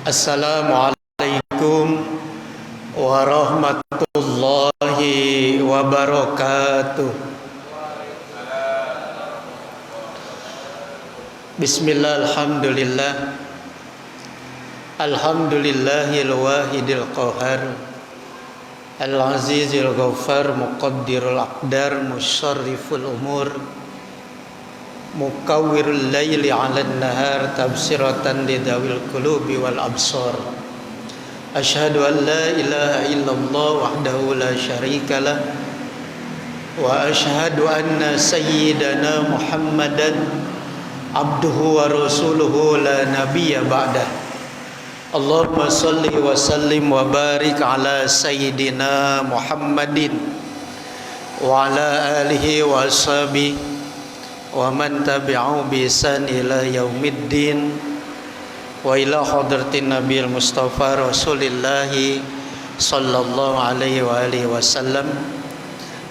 Assalamualaikum warahmatullahi wabarakatuh. Bismillah, alhamdulillah. Alhamdulillahil wahidil qahar, al-azizil ghaffar, muqaddirul aqdar, musyarriful umur, mukawwirul laili 'alan nahar, tabsiratan lidawil qulubi wal absar. Asyhadu an la ilaha illallah wahdahu la syarikalah wa asyhadu anna sayyidana Muhammadan abduhu wa rasuluhu la nabiyya ba'dah. Allahumma salli wa sallim wa barik ala sayyidina Muhammadin wa ala alihi wa ashabihi wa man tabi'ahu bi ihsan ila yaumiddin wa ila hadratin nabiyil mustafa rasulillahi sallallahu alaihi wa alihi wasallam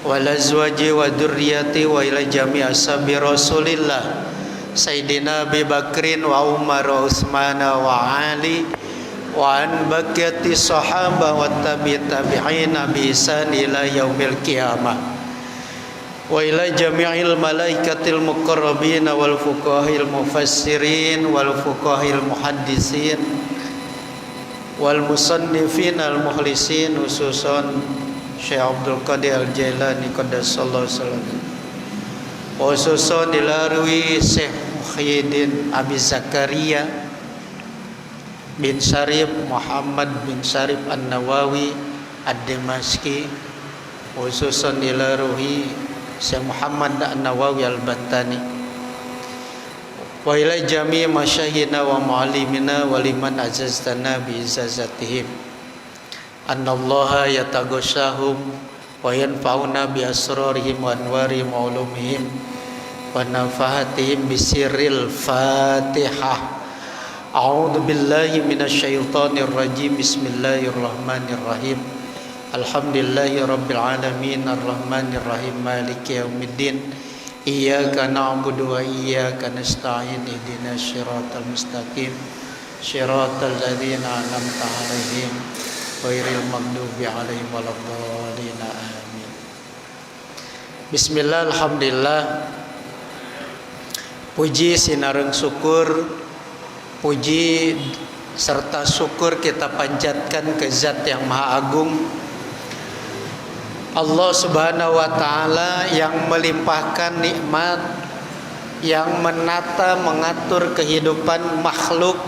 wa ala azwaji wa dzurriyyati wa ila jami' ashabi rasulillah sayyidina Abi Bakrin wa Umar wa Utsman wa Ali wa an baqiyati sahaba wa tabi'in bi ihsan ila yaumil qiyamah wa ila jami'il malaikatil muqarrabin wal fuqahil mufassirin wal fuqahil muhaddisin wal musannifin al mukhlisin, khususan Syekh Abdul Qadir Al-Jailani qaddasallahu sallam, khususan dilarui Syekh Muhyiddin Abi Zakaria bin Syarif Muhammad bin Syarif An-Nawawi Ad-Dimashqi, khususan dilarui Syekh Muhammad An-Nawawi Al-Battani, wa ila jami' masyayikhina wa mu'allimina wa liman azaztana bi izazatihim annallaha yataghashahum wa yanfa'una bi asrarihim wa anwarihim wa ulumihim wa nafahatihim bi sirril Fatihah. A'udzu billahi minasyaitonir rajim. Bismillahirrahmanirrahim. Alhamdulillahi rabbil alamin, arrahmanir rahim, maliki yaumiddin. Iyyaka na'budu wa iyyaka nasta'in, ihdinas siratal mustaqim, siratal ladzina an'amta 'alaihim ghairil maghdubi 'alaihim waladdallin. Amin. Bismillah, alhamdulillah. Puji sinareng syukur, puji serta syukur kita panjatkan ke Zat yang Maha Agung, Allah Subhanahu wa Ta'ala, yang melimpahkan nikmat, yang menata mengatur kehidupan makhluk,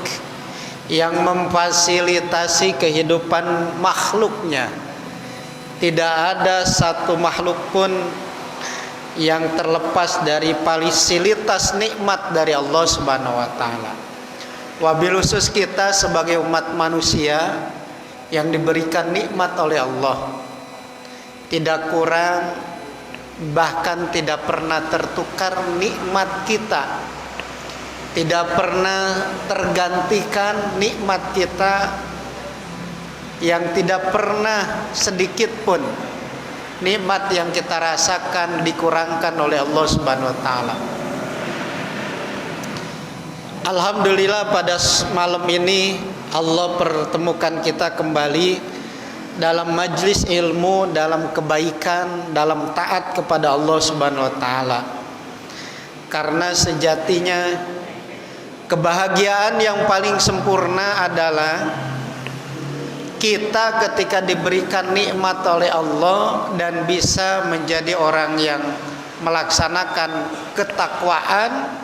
yang memfasilitasi kehidupan makhluknya. Tidak ada satu makhluk pun yang terlepas dari fasilitas nikmat dari Allah Subhanahu wa Ta'ala. Wabil khusus kita sebagai umat manusia yang diberikan nikmat oleh Allah, tidak kurang bahkan tidak pernah tertukar nikmat kita, tidak pernah tergantikan nikmat kita, yang tidak pernah sedikit pun nikmat yang kita rasakan dikurangkan oleh Allah Subhanahu wa Ta'ala. Alhamdulillah, pada malam ini Allah pertemukan kita kembali dalam majlis ilmu, dalam kebaikan, dalam taat kepada Allah Subhanahu wa Ta'ala. Karena sejatinya kebahagiaan yang paling sempurna adalah kita ketika diberikan nikmat oleh Allah dan bisa menjadi orang yang melaksanakan ketakwaan,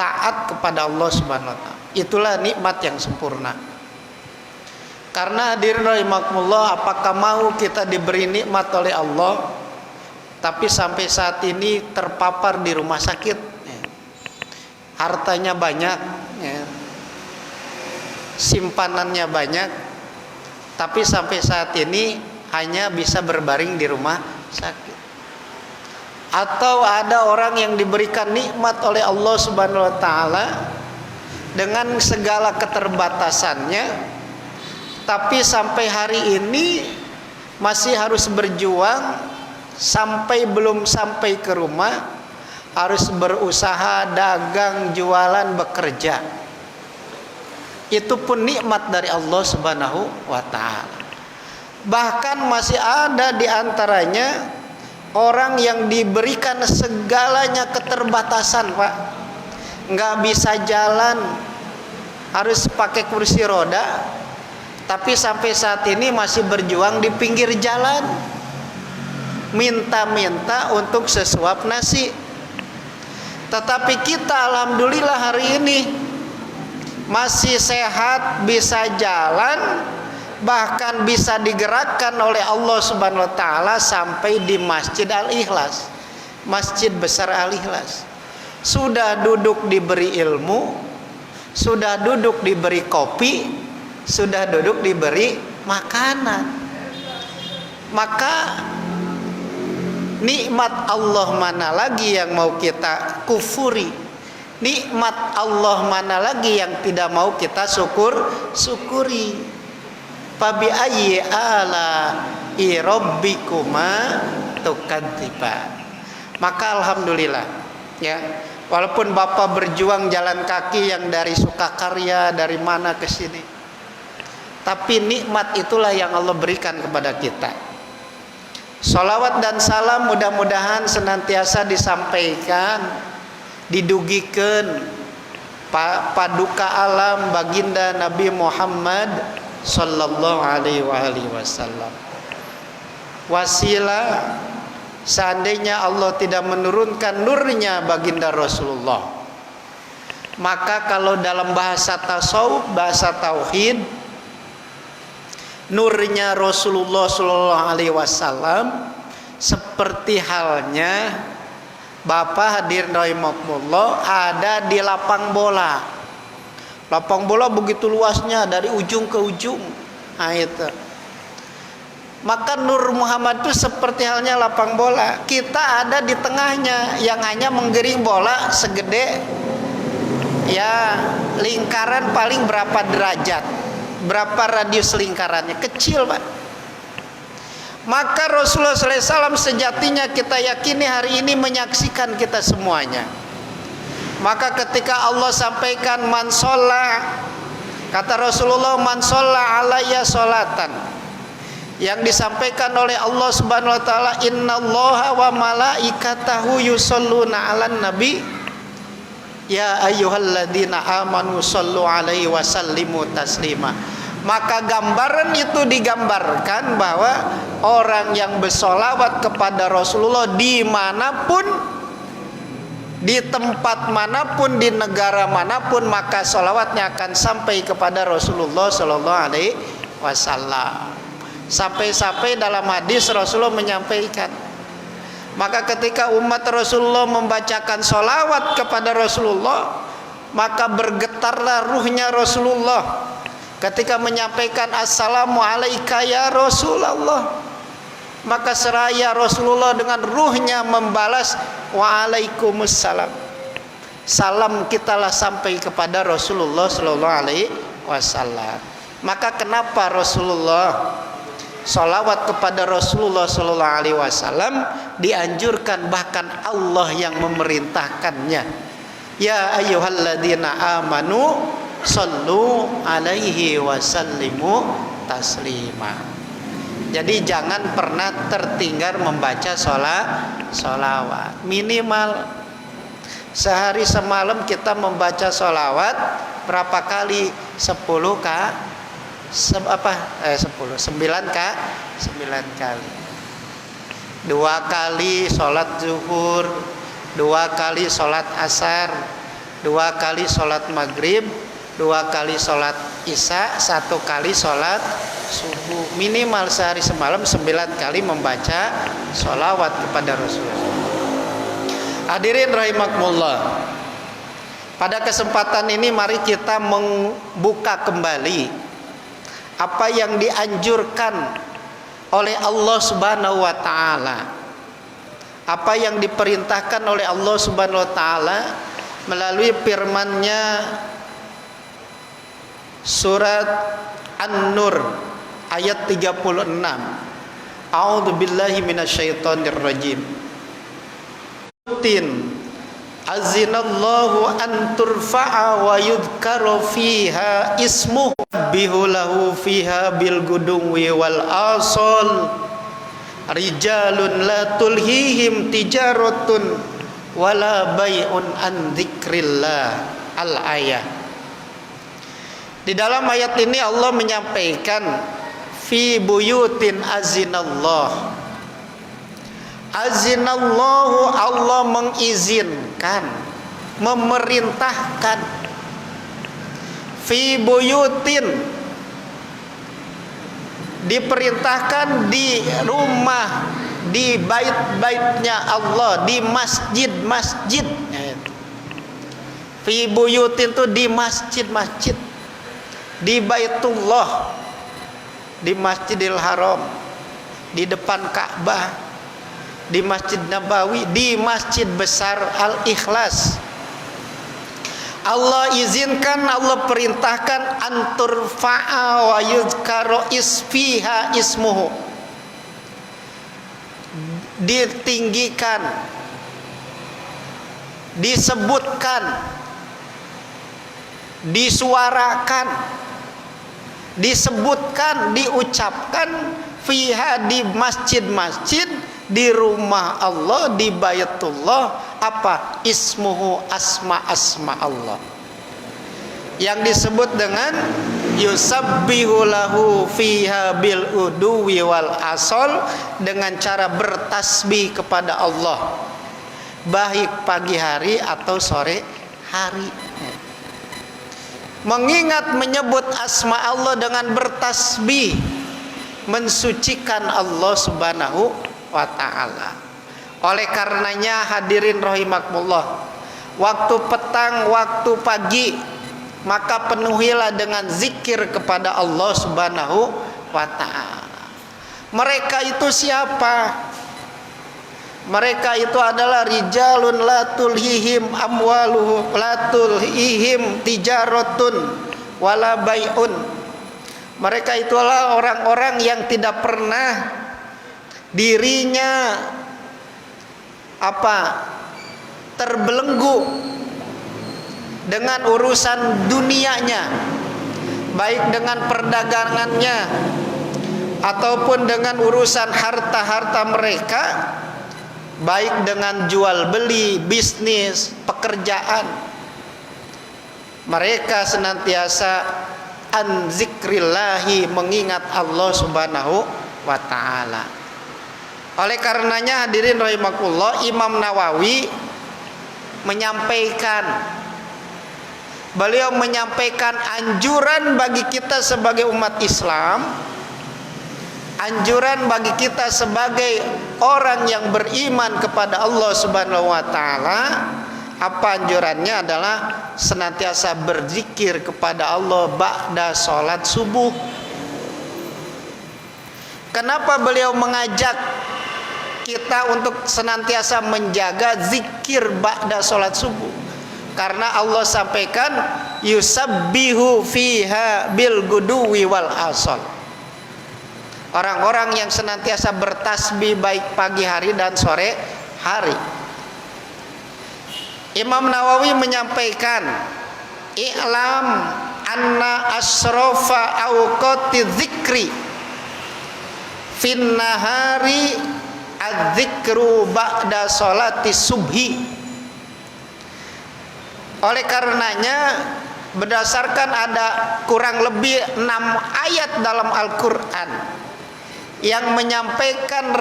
taat kepada Allah Subhanahu wa Ta'ala. Itulah nikmat yang sempurna. Karena hadirin rahimakumullah, apakah mau kita diberi nikmat oleh Allah tapi sampai saat ini terpapar di rumah sakit, hartanya banyak, simpanannya banyak, tapi sampai saat ini hanya bisa berbaring di rumah sakit. Atau ada orang yang diberikan nikmat oleh Allah Subhanahu wa Ta'ala dengan segala keterbatasannya, tapi sampai hari ini masih harus berjuang, sampai belum sampai ke rumah harus berusaha, dagang, jualan, bekerja. Itu pun nikmat dari Allah Subhanahu wa taala. Bahkan masih ada di antaranya orang yang diberikan segalanya keterbatasan, Pak. Nggak bisa jalan, harus pakai kursi roda, tapi sampai saat ini masih berjuang di pinggir jalan, minta-minta untuk sesuap nasi. Tetapi kita alhamdulillah hari ini masih sehat, bisa jalan, bahkan bisa digerakkan oleh Allah Subhanahu wa taala sampai di Masjid Al-Ikhlas, Masjid Besar Al-Ikhlas. Sudah duduk diberi ilmu, sudah duduk diberi kopi, sudah duduk diberi makanan. Maka nikmat Allah mana lagi yang mau kita kufuri? Nikmat Allah mana lagi yang tidak mau kita syukuri? Fabi ayyi ala'i rabbikuma tukadziban. Maka alhamdulillah ya, walaupun Bapak berjuang jalan kaki yang dari Sukakarya, dari mana ke sini, tapi nikmat itulah yang Allah berikan kepada kita. Sholawat dan salam mudah-mudahan senantiasa disampaikan, didugikan paduka alam baginda Nabi Muhammad sallallahu alaihi wasallam. Wasilah seandainya Allah tidak menurunkan nurnya baginda Rasulullah, maka kalau dalam bahasa tasawuf, bahasa tauhid, nurnya Rasulullah sallallahu alaihi wasallam seperti halnya Bapak hadirin rahimakumullah ada di lapang bola. Lapang bola begitu luasnya dari ujung ke ujung. Nah itu. Maka Nur Muhammad itu seperti halnya lapang bola. Kita ada di tengahnya yang hanya menggering bola segede ya lingkaran paling berapa derajat, berapa radius lingkarannya, kecil Pak. Maka Rasulullah SAW sejatinya kita yakini hari ini menyaksikan kita semuanya. Maka ketika Allah sampaikan man sholla, kata Rasulullah man sholla alayya sholatan, yang disampaikan oleh Allah Subhanahu wa taala, innallaha wa malaikatahu yusholluna 'alan nabi ya ayyuhalladzina amanu shollu alaihi wa sallimu taslima. Maka gambaran itu digambarkan bahwa orang yang bersolawat kepada Rasulullah dimanapun, di tempat manapun, di negara manapun, maka solawatnya akan sampai kepada Rasulullah Sallallahu Alaihi Wasallam. Sampai-sampai dalam hadis Rasulullah menyampaikan, maka ketika umat Rasulullah membacakan solawat kepada Rasulullah, maka bergetarlah ruhnya Rasulullah ketika menyampaikan assalamu alaika ya Rasulullah. Maka seraya Rasulullah dengan ruhnya membalas waalaikumsalam. Salam kitalah sampai kepada Rasulullah sallallahu alaihi wasallam. Maka kenapa Rasulullah, salawat kepada Rasulullah sallallahu alaihi wasallam dianjurkan, bahkan Allah yang memerintahkannya. Ya ayyuhalladzina amanu sallu alaihi wasallimu taslima. Jadi jangan pernah tertinggal membaca sholawat. Minimal sehari semalam kita membaca sholawat berapa kali? 10 kali. 9 kali. 2 kali sholat zuhur, 2 kali sholat asar, 2 kali sholat maghrib, 2 kali sholat isya, 1 kali sholat subuh. Minimal sehari semalam 9 kali membaca sholawat kepada Rasulullah. Hadirin rahimakumullah, pada kesempatan ini mari kita membuka kembali apa yang dianjurkan oleh Allah Subhanahu wa taala, apa yang diperintahkan oleh Allah Subhanahu wa taala melalui firman-Nya surat An-Nur ayat 36. A'udzubillahi minasyaitonirrajim. azinallahu an turfa'a wa yudhkara fiha ismuhu bihulahu fiha bil guduwi wal asal rijalun la tulhihim tijaratun wala bai'un an dzikrillah. Al-ayah. Di dalam ayat ini Allah menyampaikan fi buyutin azinallah. Azinallahu, Allah mengizinkan, memerintahkan. Fi buyutin, diperintahkan di rumah, di bait-baitnya Allah, di masjid-masjid. Fi buyutin itu di masjid-masjid, di Baitullah, di Masjidil Haram, di depan Ka'bah, di Masjid Nabawi, di Masjid Besar Al-Ikhlas. Allah izinkan, Allah perintahkan anturfa'a wa yuzkara isfiha ismuhu, ditinggikan, disebutkan, disuarakan, disebutkan, diucapkan fiha, di masjid-masjid, di rumah Allah, di Baitullah, apa? Ismuhu, asma Allah, yang disebut dengan yusabbihu lahu fiha bil uduwi wal asal, dengan cara bertasbih kepada Allah baik pagi hari atau sore hari. Mengingat, menyebut asma Allah dengan bertasbih mensucikan Allah Subhanahu wa ta'ala. Oleh karenanya hadirin rahimakumullah, waktu petang, waktu pagi, maka penuhilah dengan zikir kepada Allah Subhanahu wa ta'ala. Mereka itu siapa? Mereka itu adalah rijalun la tulhihim amwaluhu, la tulhihim tijaratun wala bai'un. Mereka itulah orang-orang yang tidak pernah dirinya terbelenggu dengan urusan dunianya, baik dengan perdagangannya ataupun dengan urusan harta-harta mereka, baik dengan jual beli, bisnis, pekerjaan. Mereka senantiasa an zikrillahi, mengingat Allah Subhanahu wa ta'ala. Oleh karenanya hadirin rahimakumullah, Imam Nawawi beliau menyampaikan anjuran bagi kita sebagai umat Islam, anjuran bagi kita sebagai orang yang beriman kepada Allah Subhanahu wa ta'ala. Apa anjurannya? Adalah senantiasa berzikir kepada Allah ba'da sholat subuh. Kenapa beliau mengajak kita untuk senantiasa menjaga zikir ba'da sholat subuh? Karena Allah sampaikan yusabbihu fiha bil guduwi wal asal. Orang-orang yang senantiasa bertasbih baik pagi hari dan sore hari. Imam Nawawi menyampaikan, i'lam anna asrofa awqati dzikri fin nahari adzikru ba'da sholati subhi. Oleh karenanya, berdasarkan ada kurang lebih 6 ayat dalam Al-Quran yang menyampaikan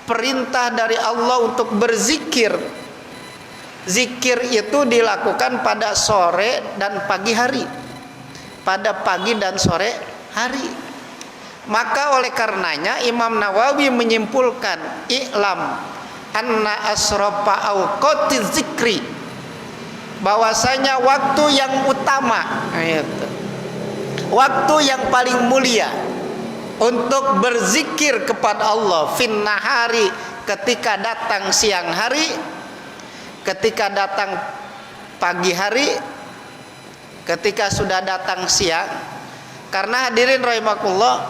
perintah dari Allah untuk berzikir. Zikir itu dilakukan pada sore dan pagi hari, pada pagi dan sore hari. Maka oleh karenanya Imam Nawawi menyimpulkan, i'lam anna asrafa awqati zikri, bahwasanya waktu yang utama, waktu yang paling mulia untuk berzikir kepada Allah fin nahari, ketika datang siang hari, ketika datang pagi hari, ketika sudah datang siang. Karena hadirin rahimakumullah,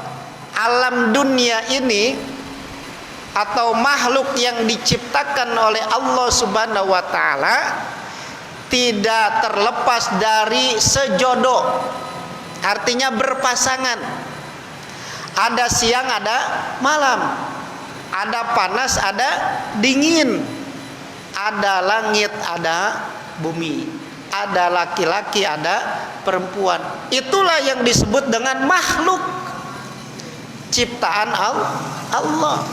alam dunia ini atau makhluk yang diciptakan oleh Allah Subhanahu wa taala tidak terlepas dari sejodoh. Artinya berpasangan. Ada siang, ada malam. Ada panas, ada dingin. Ada langit, ada bumi. Ada laki-laki, ada perempuan. Itulah yang disebut dengan makhluk ciptaan Allah.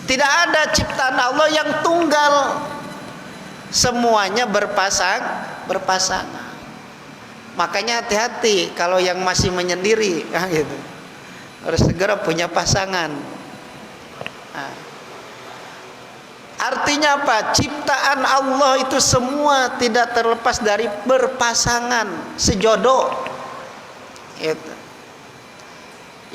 Tidak ada ciptaan Allah yang tunggal. Semuanya berpasangan. Makanya hati-hati kalau yang masih menyendiri, gitu. Harus segera punya pasangan. Nah, artinya apa? Ciptaan Allah itu semua tidak terlepas dari berpasangan, sejodoh. Itu.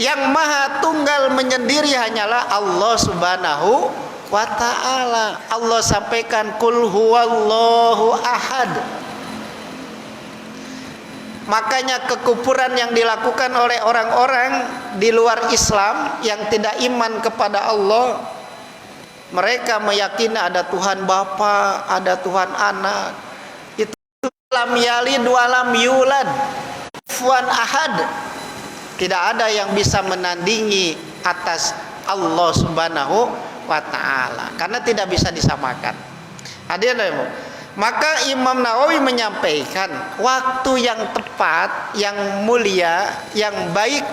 Yang maha tunggal menyendiri hanyalah Allah Subhanahu wa ta'ala. Allah sampaikan kul huwallahu ahad. Makanya kekufuran yang dilakukan oleh orang-orang di luar Islam yang tidak iman kepada Allah, mereka meyakini ada Tuhan Bapa, ada Tuhan Anak. Itu lam yalid wa lam yulad kufuwan ahad. Tidak ada yang bisa menandingi atas Allah Subhanahu wa ta'ala, karena tidak bisa disamakan. Hadirin, maka Imam Nawawi menyampaikan waktu yang tepat, yang mulia, yang baik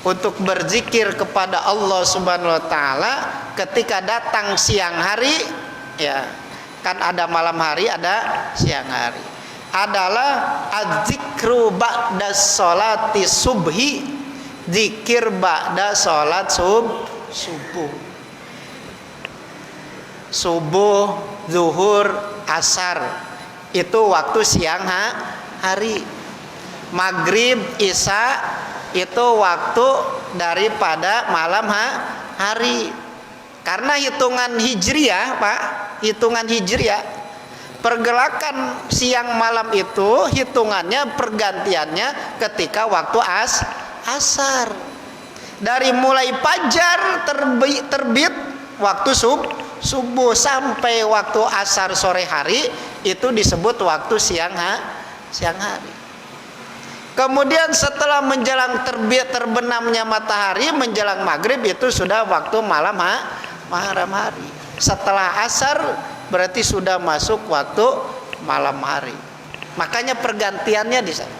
untuk berzikir kepada Allah Subhanahu wa taala ketika datang siang hari, ya. Kan ada malam hari, ada siang hari. Adalah adzikru ba'da sholati subhi, zikir ba'da sholat subuh. Subuh, zuhur, asar itu waktu siang hari. Maghrib, isya itu waktu daripada malam hari. Karena hitungan hijriah, Pak, hitungan hijriah, pergerakan siang malam itu hitungannya pergantiannya ketika waktu asar. Dari mulai fajar terbit waktu subuh sampai waktu asar sore hari itu disebut waktu siang hari. Kemudian setelah menjelang terbit terbenamnya matahari menjelang maghrib itu sudah waktu malam hari. Setelah asar berarti sudah masuk waktu malam hari. Makanya pergantiannya di sana.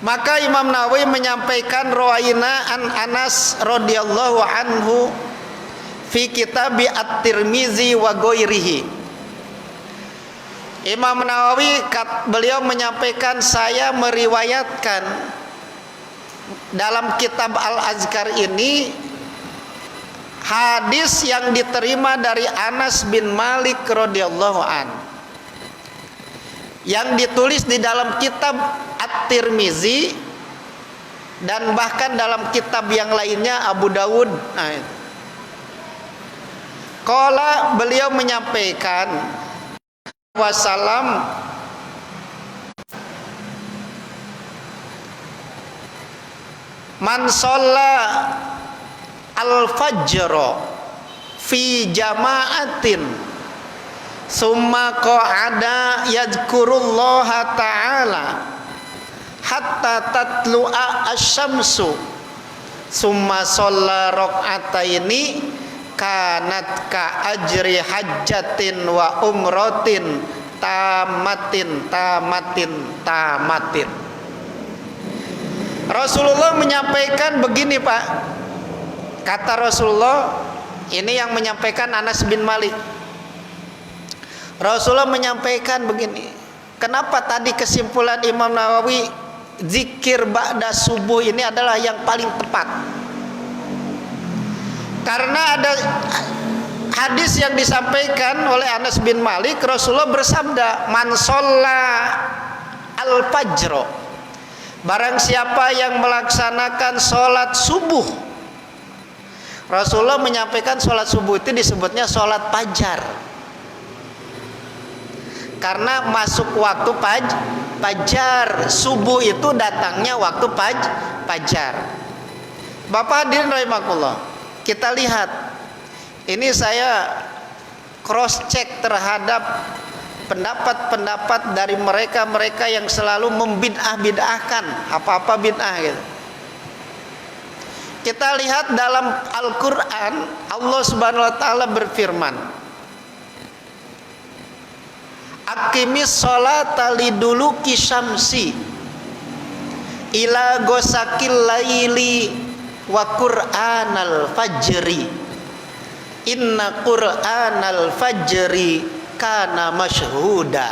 Maka Imam Nawawi menyampaikan rawaina an Anas radhiyallahu anhu fi kitab At-Tirmizi wa ghairihi. Imam Nawawi beliau menyampaikan, saya meriwayatkan dalam kitab Al-Azkar ini hadis yang diterima dari Anas bin Malik radhiyallahu an, yang ditulis di dalam kitab At-Tirmizi dan bahkan dalam kitab yang lainnya Abu Dawud. Qala, beliau menyampaikan wasallam, man shalla al-fajr fi jama'atin summa qa'ada yadhkurullaha ta'ala hatta tatlu'a asy-syamsu summa shalla rak'ataini kanat ka ajri hajjatin wa umratin tamatin. Rasulullah menyampaikan begini, Pak. Kata Rasulullah, ini yang menyampaikan Anas bin Malik. Rasulullah menyampaikan begini. Kenapa tadi kesimpulan Imam Nawawi zikir ba'da subuh ini adalah yang paling tepat? Karena ada hadis yang disampaikan oleh Anas bin Malik, Rasulullah bersabda, man shalla al-fajr, barang siapa yang melaksanakan sholat subuh. Rasulullah menyampaikan sholat subuh itu disebutnya sholat fajar, karena masuk waktu fajar. Subuh itu datangnya waktu fajar. Bapak hadirin rahimakumullah, Kita lihat, ini saya cross check terhadap pendapat-pendapat dari mereka-mereka yang selalu membid'ah-bid'ahkan apa-apa bid'ah gitu. Kita lihat dalam Al-Quran, Allah Subhanahu wa Ta'ala berfirman, Aqimis sholata liduluki syamsi ila gosakil laili wa qur'anal fajri inna qur'anal fajri kana masyhuda.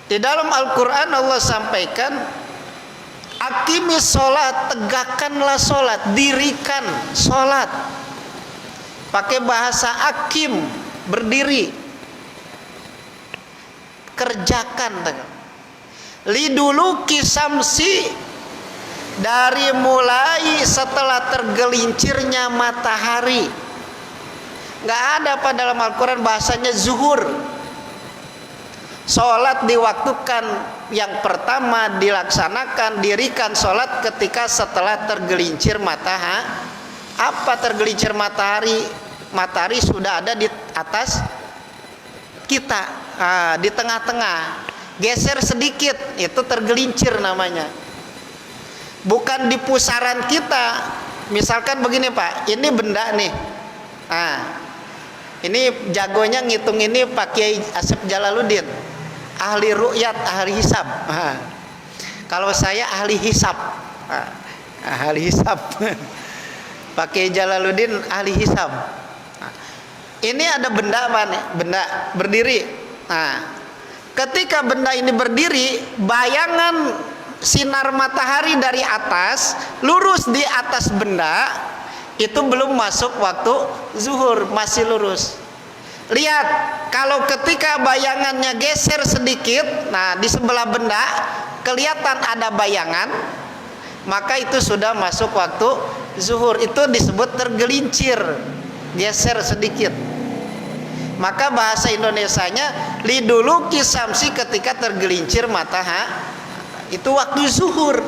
Di dalam Al-Quran Allah sampaikan, Aqimis sholat, tegakkanlah sholat, dirikan sholat. Pakai bahasa akim, berdiri, kerjakan. Liduluki samsi, dari mulai setelah tergelincirnya matahari. Nggak ada pada dalam Al-Quran bahasanya zuhur. Sholat diwaktukan, yang pertama dilaksanakan, dirikan sholat ketika setelah tergelincir matahari. Apa tergelincir matahari? Matahari sudah ada di atas kita, di tengah-tengah, geser sedikit, itu tergelincir namanya. Bukan di pusaran kita. Misalkan begini Pak, ini benda nih, ini jagonya ngitung ini Pak Kiai Asep Jalaluddin, ahli ru'yat, ahli hisab. Kalau saya ahli hisab, ahli hisab. Pak Kiai Jalaluddin ahli hisab. Ini ada benda apa nih? Benda berdiri. Ketika benda ini berdiri, bayangan sinar matahari dari atas lurus di atas benda, itu belum masuk waktu zuhur, masih lurus. Lihat, kalau ketika bayangannya geser sedikit, di sebelah benda kelihatan ada bayangan, maka itu sudah masuk waktu zuhur. Itu disebut tergelincir, geser sedikit. Maka bahasa Indonesianya liduluki samsi, ketika tergelincir matahari, itu waktu zuhur.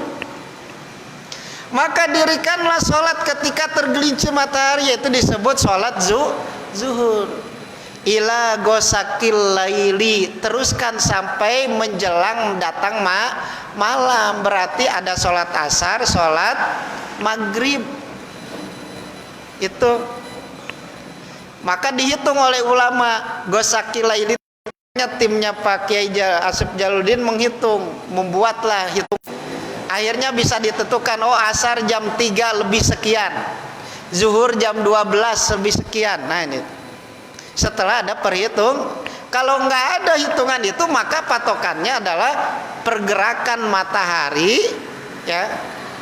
Maka dirikanlah sholat ketika tergelincir matahari, yaitu disebut sholat zuhur. Ila gosakil laili, teruskan sampai menjelang datang malam. Berarti ada sholat asar, sholat maghrib. Itu maka dihitung oleh ulama gosakil laili. Timnya Pak Kiai Asep Jalaluddin menghitung, membuatlah hitung. Akhirnya bisa ditentukan, oh asar jam 3 lebih sekian, zuhur jam 12 lebih sekian. Nah ini setelah ada perhitung. Kalau nggak ada hitungan itu, maka patokannya adalah pergerakan matahari, ya,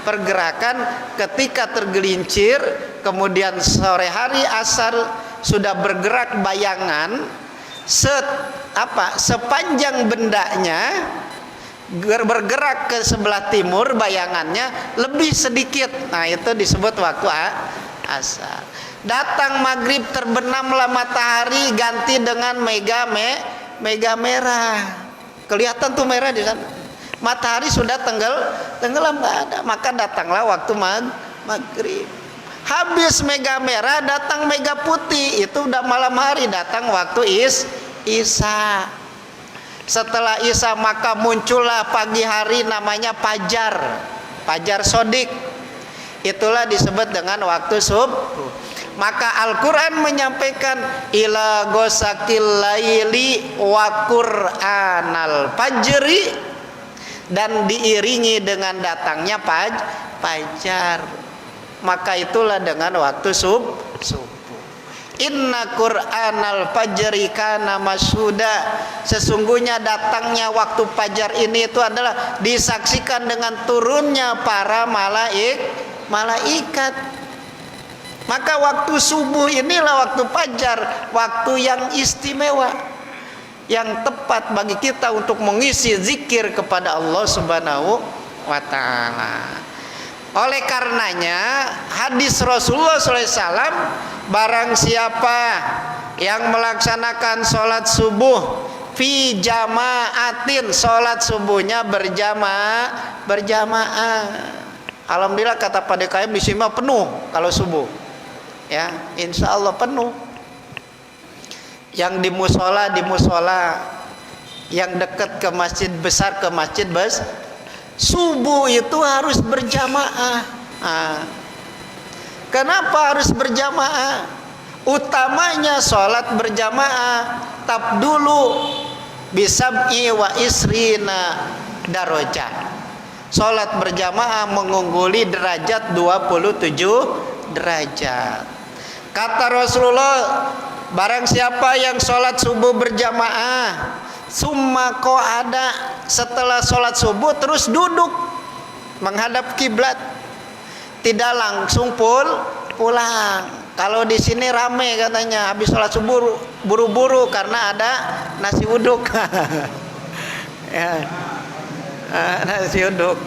pergerakan ketika tergelincir, kemudian sore hari asar sudah bergerak bayangan sepanjang bendanya bergerak ke sebelah timur, bayangannya lebih sedikit. Nah itu disebut waktu asar. Datang maghrib, terbenamlah matahari, ganti dengan mega merah. Kelihatan tuh merah di sana. Matahari sudah tenggelam, nggak ada. Maka datanglah waktu maghrib. Habis mega merah, datang mega putih. Itu udah malam hari, datang waktu isya. Setelah isya maka muncullah pagi hari, namanya fajar sodik. Itulah disebut dengan waktu subuh. Maka Al-Quran menyampaikan ila gosakil laili wa qur'anal fajri, dan diiringi dengan datangnya fajar. Maka itulah dengan waktu subuh. Inna qur'anal fajri kana masyhuda, sesungguhnya datangnya waktu fajar ini itu adalah disaksikan dengan turunnya para malaikat. Maka waktu subuh inilah waktu fajar, waktu yang istimewa, yang tepat bagi kita untuk mengisi zikir kepada Allah Subhanahu wa Ta'ala. Oleh karenanya hadis Rasulullah SAW, barang siapa yang melaksanakan sholat subuh fi jamaatin, sholat subuhnya berjamaah, Alhamdulillah kata Pak DKM di sini penuh kalau subuh. Ya, insya Allah penuh. Yang di musola yang dekat ke masjid besar, ke masjid subuh itu harus berjamaah. Kenapa harus berjamaah? Utamanya sholat berjamaah tabdulu bisab'i wa isrina darajah. Sholat berjamaah mengungguli derajat 27 derajat. Kata Rasulullah, barang siapa yang sholat subuh berjamaah, summa qa'ada, setelah sholat subuh terus duduk menghadap kiblat, tidak langsung pulang. Kalau di sini rame katanya, habis sholat subuh buru-buru karena ada nasi uduk. Ya. Nasi uduk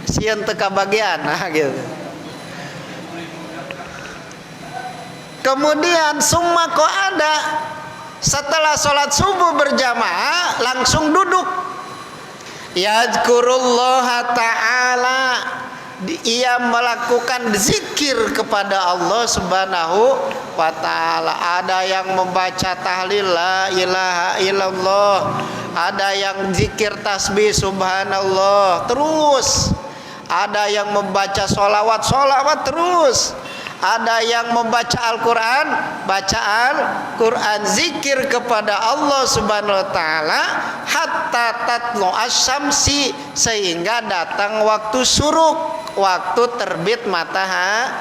sieun teka bagian gitu. Kemudian summa qa'ada, setelah sholat subuh berjamaah langsung duduk. Yadhkurullaha ta'ala, ia melakukan zikir kepada Allah Subhanahu wa ta'ala. Ada yang membaca tahlil la ilaha illallah, ada yang zikir tasbih subhanallah terus, ada yang membaca sholawat terus, ada yang membaca Al-Quran, zikir kepada Allah Subhanahu wa ta'ala hatta tatlu asyamsi, sehingga datang waktu syuruk, waktu terbit matahari.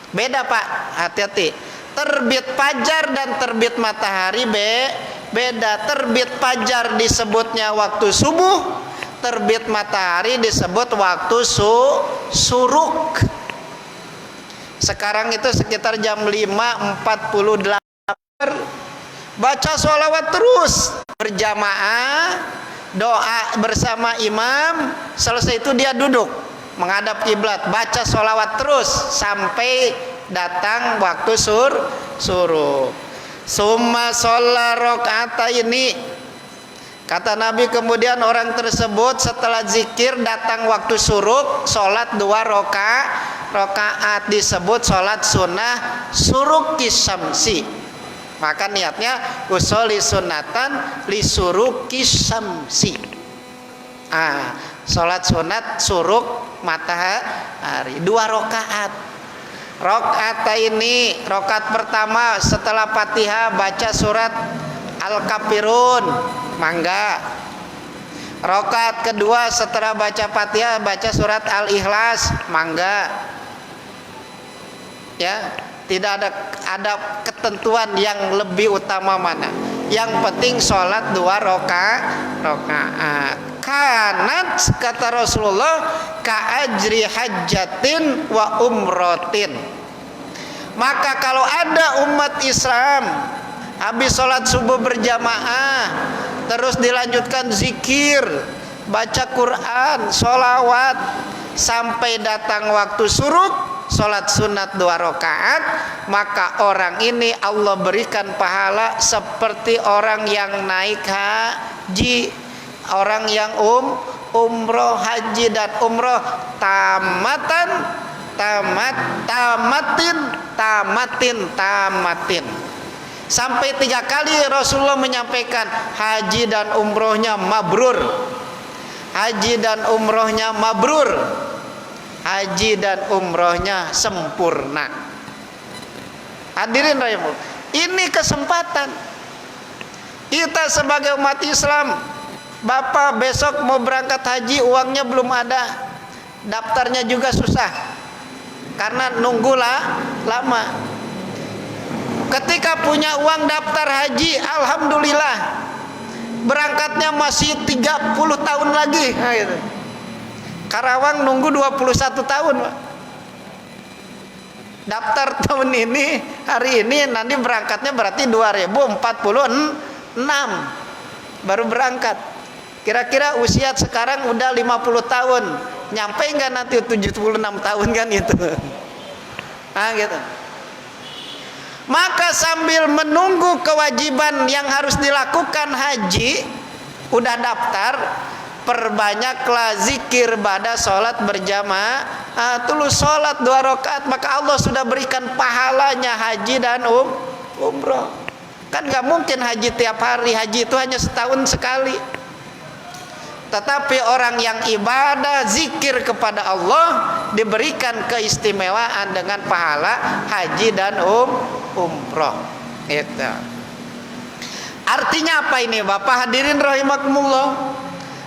Beda Pak, hati-hati. Terbit fajar dan terbit matahari beda. Terbit fajar disebutnya waktu subuh, terbit matahari disebut waktu syuruk. Sekarang itu sekitar jam 5.48. Baca sholawat terus berjamaah, doa bersama imam, selesai itu dia duduk menghadap kiblat, baca sholawat terus sampai datang waktu suruh. Summa sholla rakaataini, kata Nabi, kemudian orang tersebut setelah zikir datang waktu syuruk, sholat 2 rakaat, disebut sholat sunnah suruki syamsi. Maka niatnya usolli sunatan li suruki syamsi. Sholat sunat suruk matahari 2 rakaat. Rakaat ini, rakaat pertama setelah Fatihah baca surat Al-Kafirun, mangga. Rakaat kedua setelah baca Fatihah baca surat Al-Ikhlas, mangga. Ya, tidak ada ketentuan yang lebih utama mana. Yang penting sholat 2 rakaat. Kanat, kata Rasulullah, ka'ajri hajjatin wa umrotin. Maka kalau ada umat Islam habis sholat subuh berjamaah terus dilanjutkan zikir, baca Quran, sholawat sampai datang waktu syuruk, sholat sunat 2 rakaat, maka orang ini Allah berikan pahala seperti orang yang naik haji, orang yang umroh. Haji dan umroh tamatin sampai 3 kali Rasulullah menyampaikan haji dan umrohnya mabrur, haji dan umrohnya mabrur, haji dan umrohnya sempurna. Hadirin rahimahullah, ini kesempatan kita sebagai umat Islam. Bapak besok mau berangkat haji, uangnya belum ada, daftarnya juga susah karena nunggulah lama. Ketika punya uang daftar haji, alhamdulillah, berangkatnya masih 30 tahun lagi. Karawang nunggu 21 tahun. Daftar tahun ini, hari ini, nanti berangkatnya berarti 2046 baru berangkat. Kira-kira usia sekarang udah 50 tahun, nyampe nggak nanti 76 tahun kan itu? Gitu. Maka sambil menunggu kewajiban yang harus dilakukan haji, udah daftar, perbanyaklah zikir pada sholat berjamaah. Tulus sholat 2 rakaat, maka Allah sudah berikan pahalanya haji dan umroh. Kan gak mungkin haji tiap hari, haji itu hanya setahun sekali. Tetapi orang yang ibadah zikir kepada Allah diberikan keistimewaan dengan pahala haji dan umroh. Itu. Artinya apa ini Bapak hadirin rahimakumullah?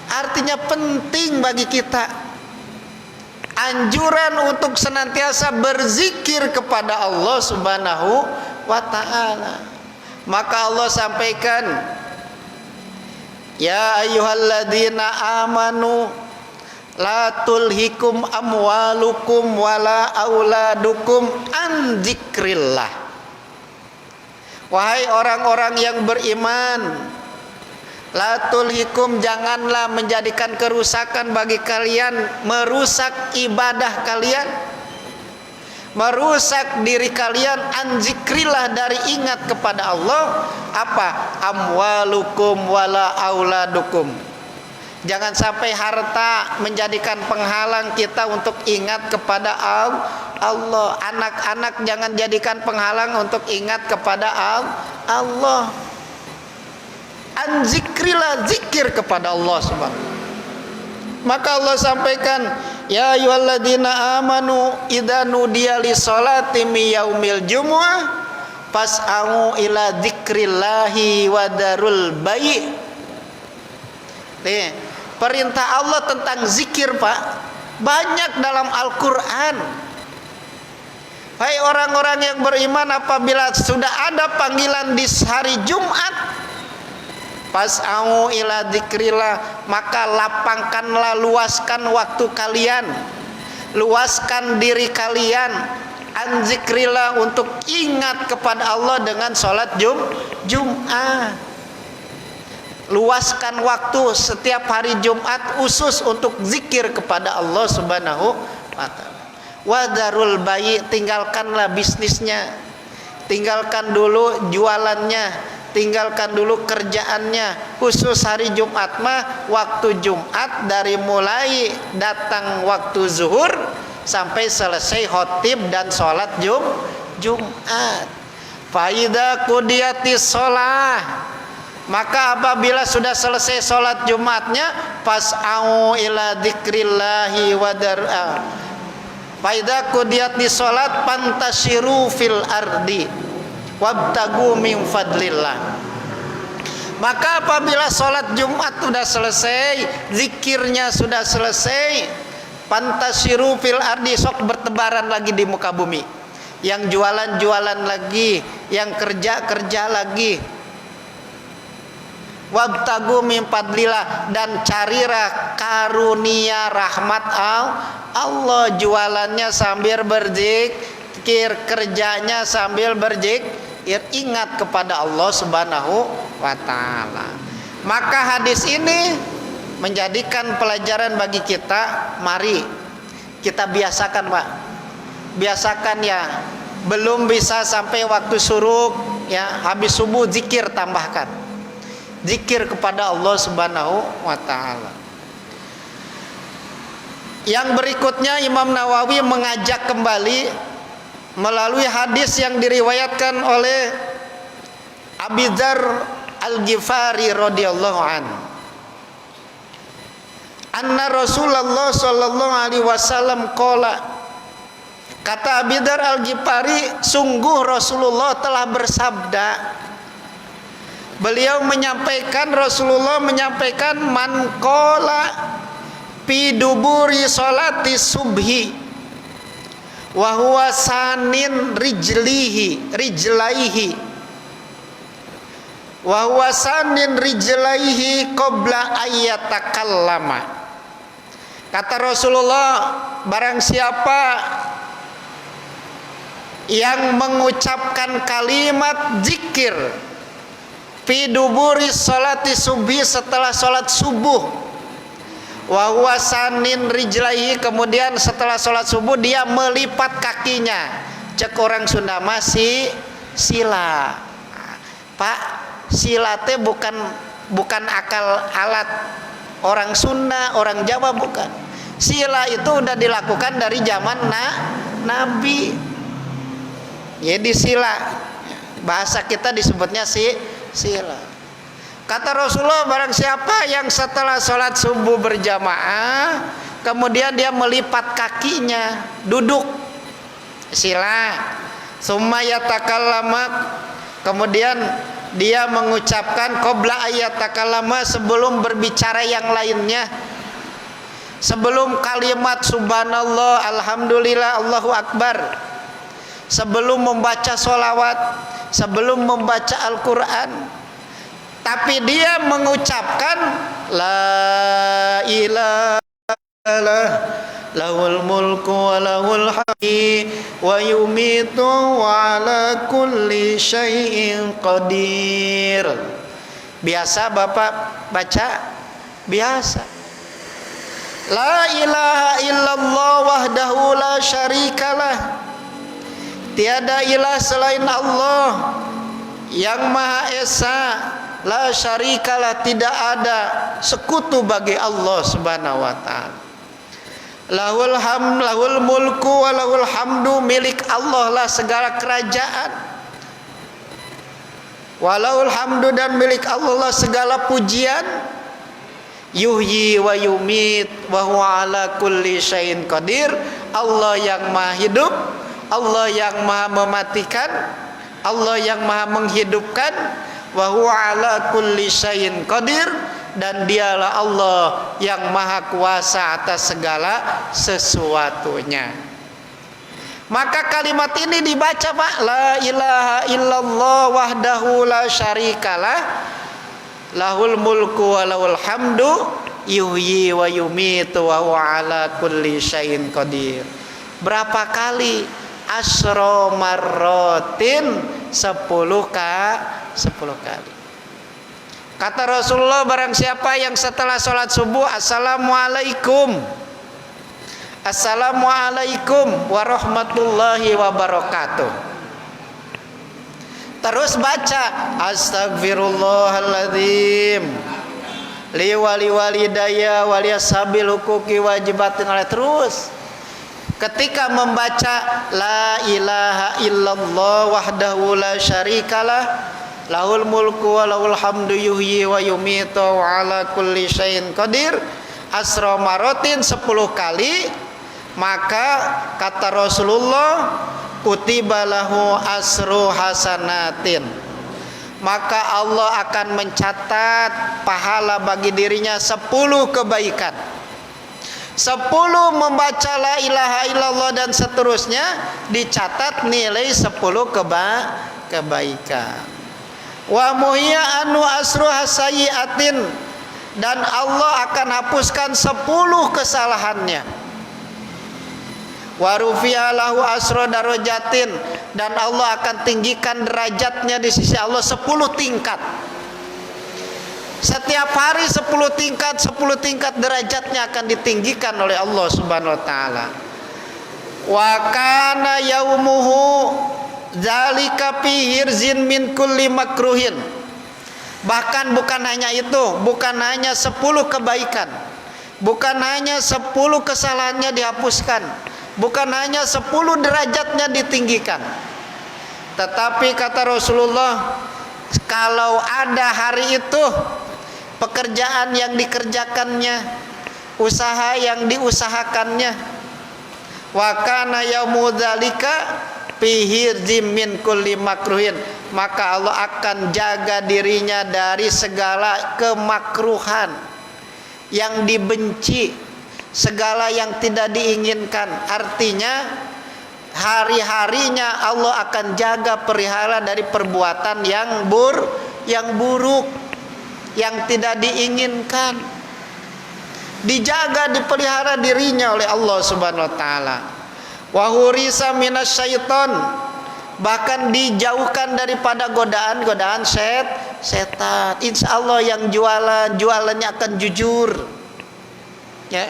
Artinya penting bagi kita anjuran untuk senantiasa berzikir kepada Allah Subhanahu wa ta'ala. Maka Allah sampaikan, ya ayyuhalladzina amanu la tulhikum amwalukum wala auladukum an dzikrillah. Wahai orang-orang yang beriman, la tulhikum, janganlah menjadikan kerusakan bagi kalian, merusak ibadah kalian, merusak diri kalian, an dzikrillah, dari ingat kepada Allah. Apa? Amwalukum wala auladukum. Jangan sampai harta menjadikan penghalang kita untuk ingat kepada Allah. Anak-anak jangan jadikan penghalang untuk ingat kepada Allah. An dzikrillah, zikir kepada Allah subhanahu. Maka Allah sampaikan, ya ayyuhalladzina amanu idza nudiya lis-sholati min yaumil jumu'ah fas'au ila dzikrillahi wa darul bai'. Nih, perintah Allah tentang zikir, Pak, banyak dalam Al-Qur'an. Hai orang-orang yang beriman, apabila sudah ada panggilan di hari Jumat, fas'au ila dzikrillah, maka lapangkanlah, luaskan waktu kalian, luaskan diri kalian, an dzikrillah, untuk ingat kepada Allah dengan sholat Jumat. Luaskan waktu setiap hari Jumat khusus untuk zikir kepada Allah Subhanahu wa ta'ala. Wadarul bai', tinggalkanlah bisnisnya, tinggalkan dulu jualannya, tinggalkan dulu kerjaannya. Khusus hari Jumat mah waktu Jumat dari mulai datang waktu zuhur sampai selesai khotib dan sholat Jumat. Faida qudiyatis sholah, maka apabila sudah selesai sholat Jumatnya, fas'au ila dzikrillahi wa dar'a. Faida qudiyatis sholat pantashiru fil ardi wabtagu min fadlillah. Maka apabila sholat Jumat sudah selesai, zikirnya sudah selesai, pantashiru fil ardi, sok bertebaran lagi di muka bumi. Yang jualan-jualan lagi, yang kerja-kerja lagi. Wabtagu min fadlillah, dan carilah karunia rahmat Allah. Jualannya sambil berzikir, kerjanya sambil berzikir, ingat kepada Allah Subhanahu wa ta'ala. Maka hadis ini menjadikan pelajaran bagi kita. Mari kita biasakan, Pak. Biasakan ya. Belum bisa sampai waktu syuruk ya, habis subuh zikir, tambahkan zikir kepada Allah Subhanahu wa ta'ala. Yang berikutnya Imam Nawawi mengajak kembali melalui hadis yang diriwayatkan oleh Abi Dzar Al-Ghifari radhiyallahu anhu. Anna Rasulullah sallallahu alaihi wasallam qala, kata Abi Dzar Al-Ghifari, sungguh Rasulullah telah bersabda. Beliau menyampaikan, Rasulullah menyampaikan, man qala fi duburi sholati subhi wa huwa sanin rijlaihi wa huwa sanin rijlaihi qabla ayyatakallama. Kata Rasulullah, barang siapa yang mengucapkan kalimat zikir fi duburi sholati subhi, setelah sholat subuh, wa huwa sanin rijlaihi, kemudian setelah sholat subuh dia melipat kakinya. Cek orang Sunda masih sila, Pak, silate bukan akal alat, orang Sunda, orang Jawa bukan. Sila itu udah dilakukan dari zaman Nabi. Jadi sila, bahasa kita disebutnya sila. Kata Rasulullah, barang siapa yang setelah sholat subuh berjamaah kemudian dia melipat kakinya duduk, sila. Summa yatakallama, kemudian dia mengucapkan qabla ayatakallama, sebelum berbicara yang lainnya, sebelum kalimat subhanallah, alhamdulillah, Allahu akbar, sebelum membaca sholawat, sebelum membaca Al-Quran, tapi dia mengucapkan la ilaha illallah lahul mulku wa lahul hamdi wa yumitu wa ala kulli syai'in qadir. Biasa Bapak baca? Biasa. La ilaha illallah wahdahu la syarikalah, tiada ilah selain Allah yang Maha Esa, la syarikalah, tidak ada sekutu bagi Allah Subhanahu wa taala. Lahul mulku wa lahul hamdu, milik Allah lah segala kerajaan. Walahul hamdu, dan milik Allah lah segala pujian. Yuhyi wa yumit wa huwa ala kulli syai'in qadir. Allah yang Maha hidup, Allah yang Maha mematikan, Allah yang Maha menghidupkan. Wa huwa ala kulli syai'in qadir, dan dialah Allah yang Maha kuasa atas segala sesuatunya. Maka kalimat ini dibaca Pak, la ilaha illallah wahdahu la syarikalah lahul mulku wa lahul hamdu yuhyi wa yumitu wa huwa ala kulli syai'in qadir. Berapa kali? Asyra marratin, 10 kali. Kata Rasulullah, barang siapa yang setelah sholat subuh assalamualaikum, assalamualaikum warahmatullahi wabarakatuh, terus baca astagfirullahaladzim li wali walidaya waliyasabil hukuki wajibatin, terus ketika membaca la ilaha illallah wahdahu la syarikalah lahul mulku wa lahul hamdu yuhyi wa yumitu wa ala kulli syai'in qadir asra marotin, 10 kali, maka kata Rasulullah kutiba lahu asru hasanatin, maka Allah akan mencatat pahala bagi dirinya 10 kebaikan. 10 membaca la ilaha illallah dan seterusnya, dicatat nilai 10 kebaikan. Wa muhiya anu asru hasayiatin, dan Allah akan hapuskan 10 kesalahannya. Wa rufi'a lahu asru darajatin, dan Allah akan tinggikan derajatnya di sisi Allah 10 tingkat. Setiap hari 10 tingkat derajatnya akan ditinggikan oleh Allah Subhanahu wa taala. Wa kana yaumuhu zalika fi hirzin min kulli makruhin. Bahkan bukan hanya itu, bukan hanya 10 kebaikan, bukan hanya 10 kesalahannya dihapuskan, bukan hanya 10 derajatnya ditinggikan, tetapi kata Rasulullah, kalau ada hari itu, pekerjaan yang dikerjakannya, usaha yang diusahakannya, wa kana yaumu dzalika fi hirzim min kulli makruhin, maka Allah akan jaga dirinya dari segala kemakruhan yang dibenci, segala yang tidak diinginkan. Artinya hari-harinya Allah akan jaga perihal dari perbuatan yang buruk, yang tidak diinginkan, dijaga, dipelihara dirinya oleh Allah Subhanahu wa taala. Wa hurisa minasyaiton, bahkan dijauhkan daripada godaan-godaan setan. Insya Allah yang jualannya akan jujur, ya.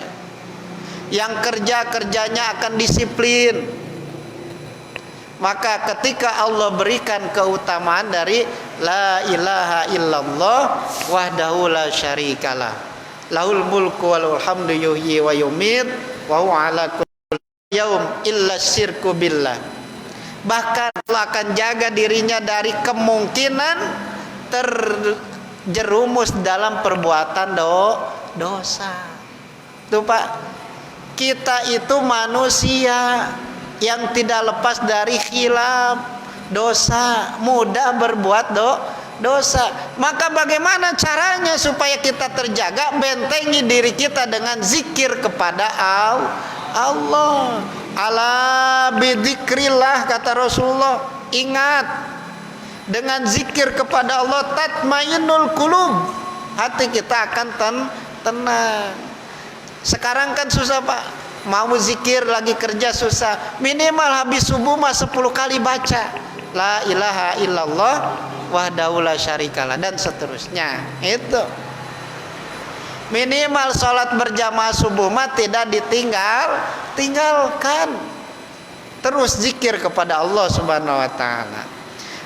Yang kerjanya akan disiplin. Maka ketika Allah berikan keutamaan dari la ilaha illallah wahdahu la syarikalah Lahul mulku walul hamdu yuhyi wa yumit wa huwa ala kulli yaum illa syirku billah. Bahkan Allah akan jaga dirinya dari kemungkinan terjerumus dalam perbuatan dosa. Tuh Pak, kita itu manusia yang tidak lepas dari khilaf, dosa, mudah berbuat dosa. Maka bagaimana caranya supaya kita terjaga? Bentengi diri kita dengan zikir kepada Allah. Ala bidzikrillah, kata Rasulullah, ingat, dengan zikir kepada Allah tatmainnul qulub, hati kita akan tenang. Sekarang kan susah Pak, mau zikir lagi kerja susah. Minimal habis subuh mah 10 kali baca la ilaha illallah wahdahu la syarikalah dan seterusnya. Itu minimal sholat berjamaah subuh mah tidak tinggalkan. Terus zikir kepada Allah Subhanahu wa taala.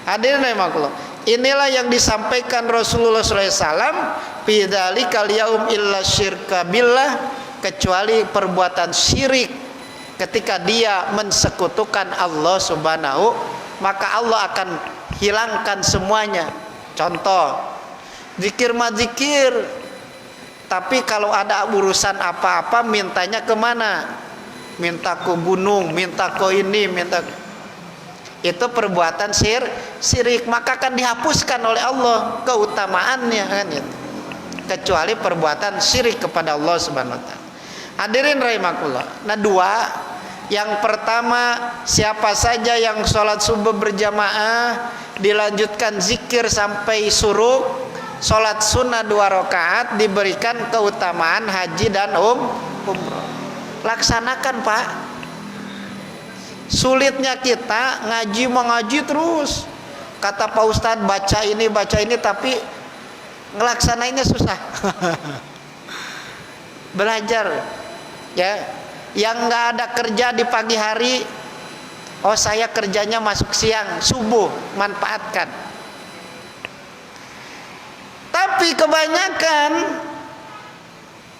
Hadirin rahimakumullah, inilah yang disampaikan Rasulullah SAW, fi dzalikal yaum illa syirka billah, kecuali perbuatan syirik ketika dia mensekutukan Allah Subhanahu, maka Allah akan hilangkan semuanya. Contoh, zikir mah zikir, tapi kalau ada urusan apa-apa mintanya kemana? Minta ke gunung, minta ke ini, minta. Itu perbuatan syirik, maka akan dihapuskan oleh Allah keutamaannya kan itu. Kecuali perbuatan syirik kepada Allah Subhanahu wa taala. Hadirin rahimakumullah. Nah, dua, yang pertama, siapa saja yang sholat subuh berjamaah dilanjutkan zikir sampai suruk, sholat sunnah 2 rakaat diberikan keutamaan haji dan umroh. Laksanakan Pak. Sulitnya kita mengaji terus. Kata Pak Ustadz baca ini tapi ngelaksanainnya susah. Belajar ya, yang nggak ada kerja di pagi hari, oh saya kerjanya masuk siang, subuh, manfaatkan. Tapi kebanyakan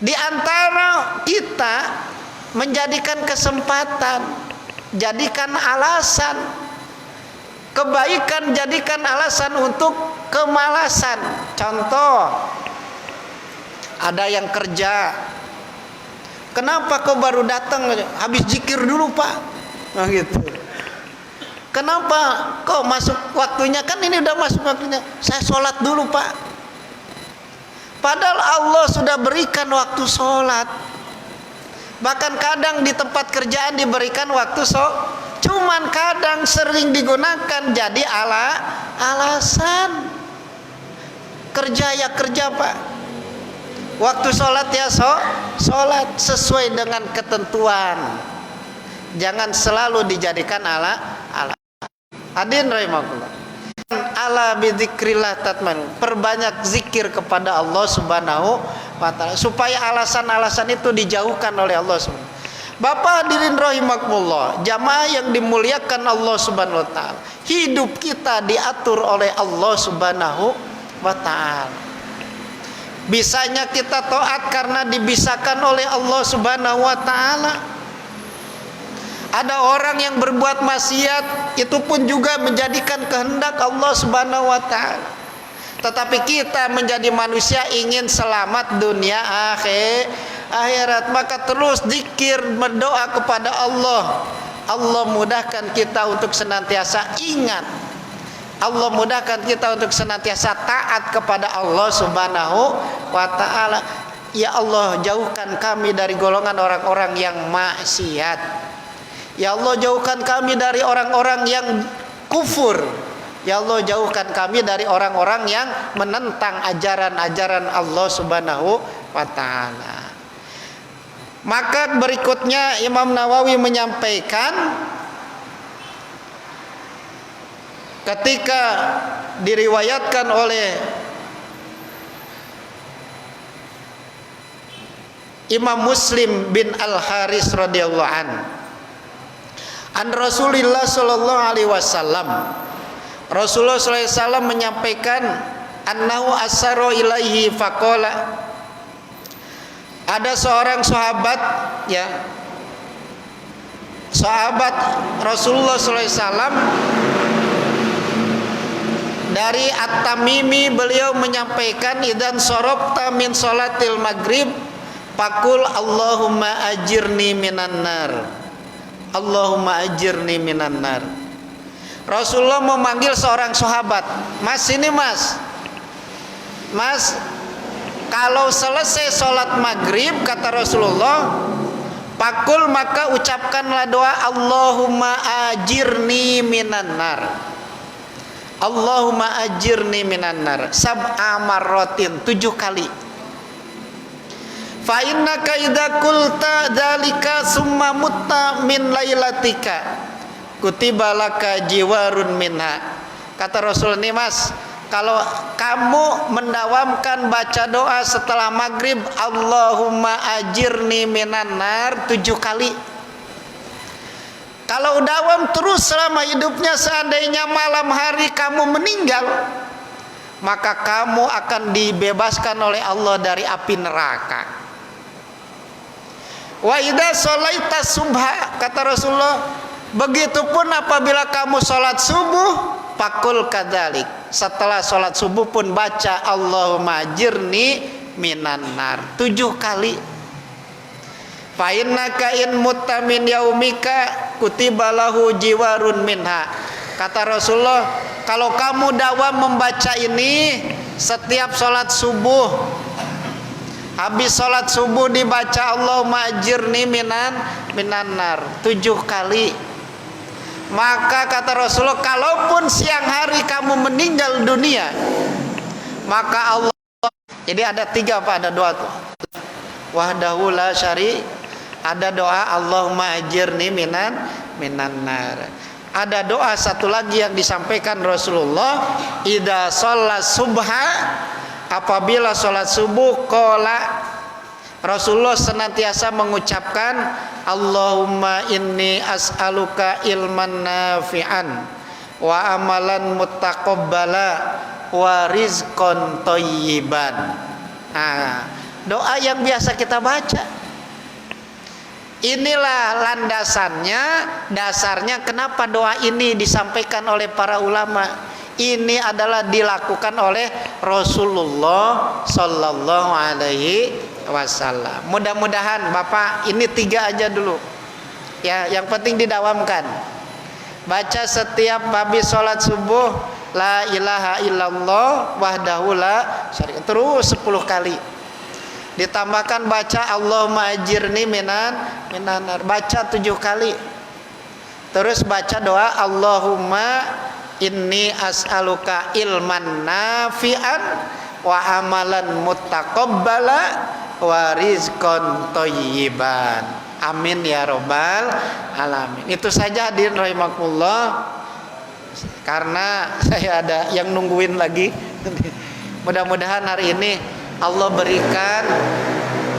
di antara kita menjadikan kesempatan, jadikan alasan kebaikan, jadikan alasan untuk kemalasan. Contoh, ada yang kerja, kenapa kau baru datang? Habis zikir dulu Pak. Nah gitu. Kenapa kok masuk waktunya? Kan ini udah masuk waktunya. Saya sholat dulu Pak. Padahal Allah sudah berikan waktu sholat. Bahkan kadang di tempat kerjaan diberikan waktu cuman kadang sering digunakan jadi alasan. Kerja ya kerja Pak. Waktu sholat ya sholat sesuai dengan ketentuan. Jangan selalu dijadikan ala. Hadirin rahimakumullah. Ala bidzikrillah tatmain. Perbanyak zikir kepada Allah Subhanahu wa taala supaya alasan-alasan itu dijauhkan oleh Allah Subhanahu. Bapak hadirin rahimakumullah, jamaah yang dimuliakan Allah Subhanahu wa taala. Hidup kita diatur oleh Allah Subhanahu wa taala. Bisanya kita taat karena dibisakan oleh Allah Subhanahu wa taala. Ada orang yang berbuat maksiat, itu pun juga menjadikan kehendak Allah Subhanahu wa taala. Tetapi kita menjadi manusia ingin selamat dunia akhirat, maka terus zikir, berdoa kepada Allah. Allah mudahkan kita untuk senantiasa ingat. Allah mudahkan kita untuk senantiasa taat kepada Allah Subhanahu wa taala. Ya Allah, jauhkan kami dari golongan orang-orang yang maksiat. Ya Allah, jauhkan kami dari orang-orang yang kufur. Ya Allah, jauhkan kami dari orang-orang yang menentang ajaran-ajaran Allah Subhanahu wa taala. Maka berikutnya Imam Nawawi menyampaikan, ketika diriwayatkan oleh Imam Muslim bin Al-Haris radhiyallahu an Rasulullah sallallahu alaihi wasallam, Rasulullah sallallahu alaihi wasallam menyampaikan annahu asaro ilaihi faqala, Ada seorang sahabat, ya, sahabat Rasulullah SAW dari At-Tamimi, beliau menyampaikan, idan sorobta min sholatil maghrib fakul Allahumma ajirni minan nar, Allahumma ajirni minan nar. Rasulullah memanggil seorang sahabat, mas ini mas, kalau selesai sholat maghrib, kata Rasulullah, pakul maka ucapkanlah doa Allahumma ajirni minan nar, Allahumma ajirni minan nar, sab'a marratin, 7 kali. Fa innaka idza qulta dzalika summa mutta min lailatika kutiba laka jiwarun minha. Kata Rasul ini, mas, kalau kamu mendawamkan baca doa setelah maghrib Allahumma ajirni minan nar 7 kali, kalau dawam terus selama hidupnya, seandainya malam hari kamu meninggal, maka kamu akan dibebaskan oleh Allah dari api neraka. Wa idza sholaita subha, kata Rasulullah, begitupun apabila kamu sholat subuh, fakul kadzalik, setelah sholat subuh pun baca Allahumma ajirni minan nar 7 kali. Fa innaka in mutta min yaumika kutiba lahu jiwarun minha. Kata Rasulullah, kalau kamu dawam membaca ini setiap sholat subuh, habis sholat subuh dibaca Allahumma ajirni minan nar 7 kali, maka kata Rasulullah, kalaupun siang hari kamu meninggal dunia, maka Allah. Jadi ada 3 apa? Ada doa tuh. Wahdahu la syari, ada doa Allahumma ajirni minan nar. Ada doa satu lagi yang disampaikan Rasulullah, idza sholat subha, apabila sholat subuh, qala, Rasulullah senantiasa mengucapkan Allahumma inni as'aluka ilman nafi'an wa amalan muttaqabbala wa rizqan thayyiban. Nah, doa yang biasa kita baca. Inilah landasannya, dasarnya kenapa doa ini disampaikan oleh para ulama. Ini adalah dilakukan oleh Rasulullah Sallallahu Alaihi Wasallam. Mudah-mudahan Bapak ini 3 aja dulu, ya, yang penting didawamkan. Baca setiap habis sholat subuh la ilaha illallah wahdahu la syarika, terus 10 kali. Ditambahkan baca Allahumma ajirni minan nar, baca 7 kali. Terus baca doa Allahumma inni as'aluka ilman nafi'an wa amalan muttaqabbala wa rizqan thayyiban. Amin ya robbal alamin. Itu saja hadirin rahimakumullah, karena saya ada yang nungguin lagi. Mudah-mudahan hari ini Allah berikan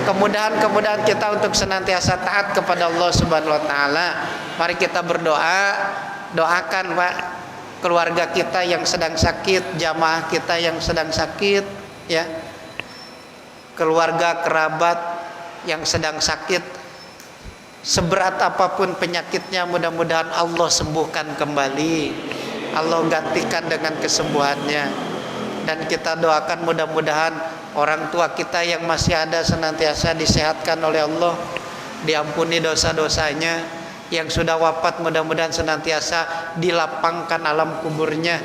kemudahan-kemudahan kita untuk senantiasa taat kepada Allah Subhanahu wa taala. Mari kita berdoa, doakan Pak keluarga kita yang sedang sakit, jamaah kita yang sedang sakit, ya, keluarga kerabat yang sedang sakit, seberat apapun penyakitnya, mudah-mudahan Allah sembuhkan kembali, Allah gantikan dengan kesembuhannya. Dan kita doakan mudah-mudahan orang tua kita yang masih ada senantiasa disehatkan oleh Allah, diampuni dosa-dosanya. Yang sudah wafat mudah-mudahan senantiasa dilapangkan alam kuburnya,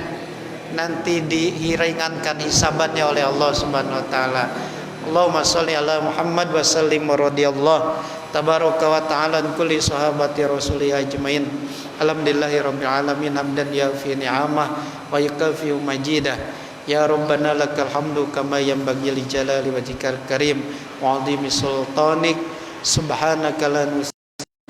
nanti diringankan hisabannya oleh Allah Subhanahu wa taala. Allahumma sholli ala Muhammad wa sallim wa radhiyallahu tabaraka wa ta'ala an kulli sahabati rasuli ajmain. Alhamdulillahirabbil alamin hamdan yafi ni'amah wa yukafi majidah. Ya Rabbana lakal hamdu kama yanbaghi li jalali wajhikal karim wa 'azimi sultanik. Subhanaka la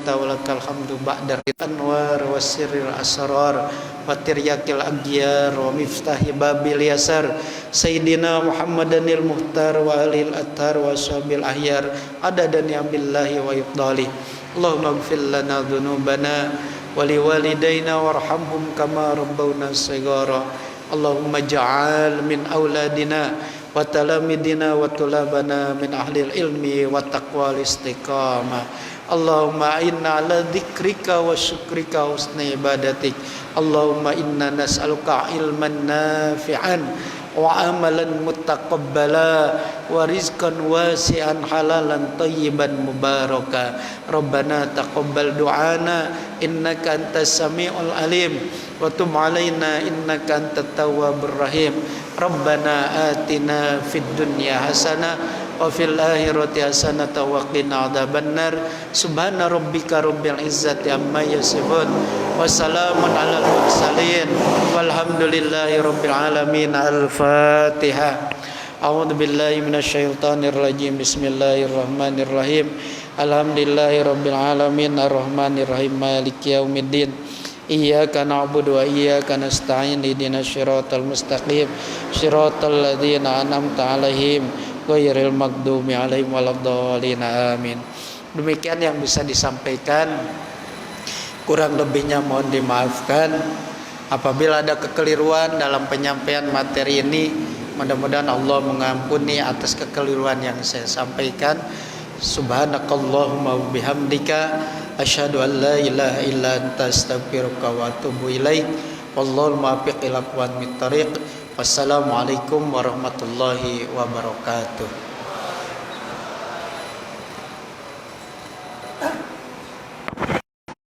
walakal hamdu ba'da anwar wa sirril asrar wa tiryakil aghyar wa miftahi babil yasar sayyidina Muhammadanil muhtar wa alil athar wa sahbil ahyar adadan ya billahi wa ifdali. Allahumma ighfir lana dhunubana wa liwalidayna warhamhum kama rabbawna shighara. Allahumma ja'al min auladina wa talamidina wa tulabana min ahlil ilmi wa taqwal istiqamah. Allahumma inna ala dzikrika wa syukrika husni ibadatik. Allahumma inna nas'aluka ilman nafi'an wa amalan mutaqabbala wa rizqan wasi'an halalan tayyiban mubaraka. Rabbana taqabbal du'ana innaka antas sami'ul alim wa tub alaina innaka antat tawwabur rahim. Rabbana atina fid dunya hasanah wa fil akhirati hasanatan wa qina adzabannar. Subhana rabbika rabbil izzati amma yasifun wa salamun alal mursalin walhamdulillahi rabbil alamin. Al-Fatihah. A'udzu billahi minasyaitonir rajim. Bismillahirrahmanirrahim. Alhamdulillahi rabbil alamin arrahmanir rahim maliki yaumiddin. Iyyaka na'budu wa iyyaka nasta'in ihdinas siratal mustaqim siratal ladzina an'amta 'alaihim ghairil maghdubi 'alaihim waladdallin. Amin. Demikian yang bisa disampaikan, kurang lebihnya mohon dimaafkan. Apabila ada kekeliruan dalam penyampaian materi ini, mudah-mudahan Allah mengampuni atas kekeliruan yang saya sampaikan. Subhanakallahumma wa bihamdika asyhadu an la ilaha illa anta astaghfiruka wa atubu ilaik. Wallahul muwaffiq ila aqwamit thoriq. Wassalamualaikum warahmatullahi wabarakatuh.